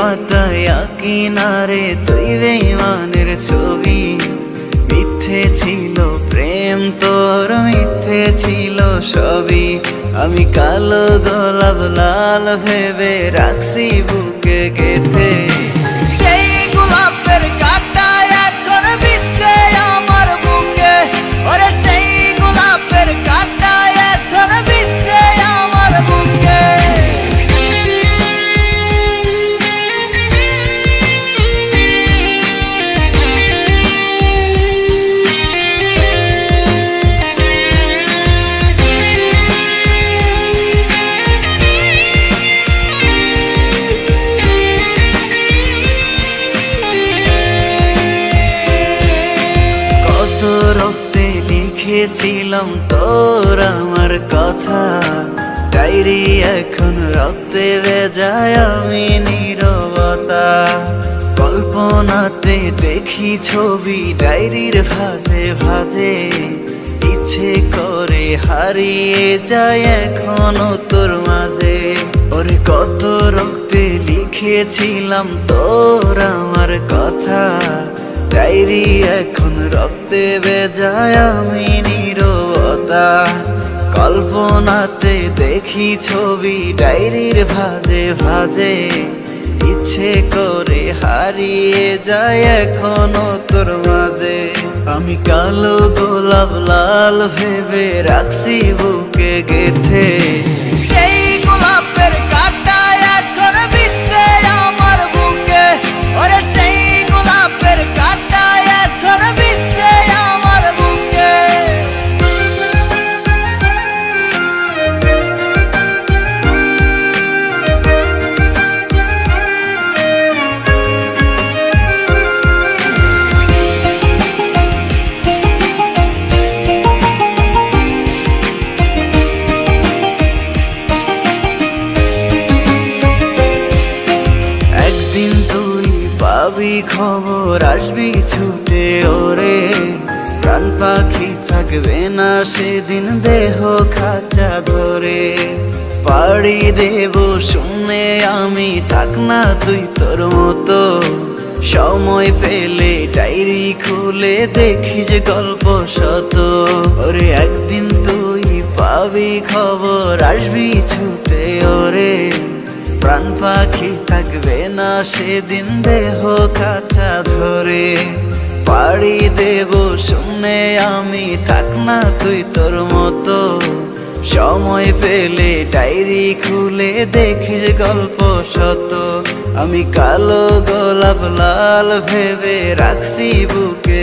পাতায় কিনারে তুই বেঈমানের ছবি। মিথ্যে ছিল প্রেম তোর, মিথ্যে ছিল সবই। আমি কালো গোলাপ লাল ভেবে রাখছি বুকে গেথে। সেই গোলাপের কাঁটা এখন বিচ্ছে আমার বুকে, ওরে সেই গোলাপের কাঁটা এখন বিচ্ছে আমার বুকে। রক্তে লিখেছিলাম তোর আমার কথা, ডায়েরি এখন রক্তে ভেজায় আমি নীরবতা। কল্পনাতে দেখি ছবি ডায়েরির ভাঁজে ভাঁজে, ইচ্ছে করে হারিয়ে যায় এখনো তোর মাঝে। ওরে কত রক্তে লিখেছিলাম তোর আমার কথা, ডায়েরি এখন রক্তে ভেজায় আমি নীরবতা। কল্পনাতে দেখি ছবি ডায়েরির ভাঁজে ভাঁজে, ইচ্ছে করে হারিয়ে যায় এখনো তোর মাঝে। আমি কালো গোলাপ লাল ভেবে রাখছি বুকে গেথে। সেই গোলাপের কাঁটা এখন বিচ্ছে আমার বুকে, ওরে সেই গোলাপের কাঁটা এখন বিচ্ছে আমার বুকে। একদিন তুই পাবি খবর, আসবি ছুটে ওরে। প্রাণ পাখি থাকবে না সেদিন দেহ খাঁচা ধরে। পাড়ি দেব শুনে আমি, থাক না তুই তোর মতো। সময় পেলে ডায়েরি খুলে দেখিস গল্প শত। ওরে একদিন তুই পাবি খবর, আসবি ছুটে ওরে। প্রাণ পাখি থাকবে না সেদিন দেহ কাঁচা ধরে। পাড়ি দেব শুনে আমি, থাক না তুই তোর মতো। সময় পেলে ডায়েরি খুলে দেখিস গল্প শত। আমি কালো গোলাপ লাল ভেবে রাখছি বুকে।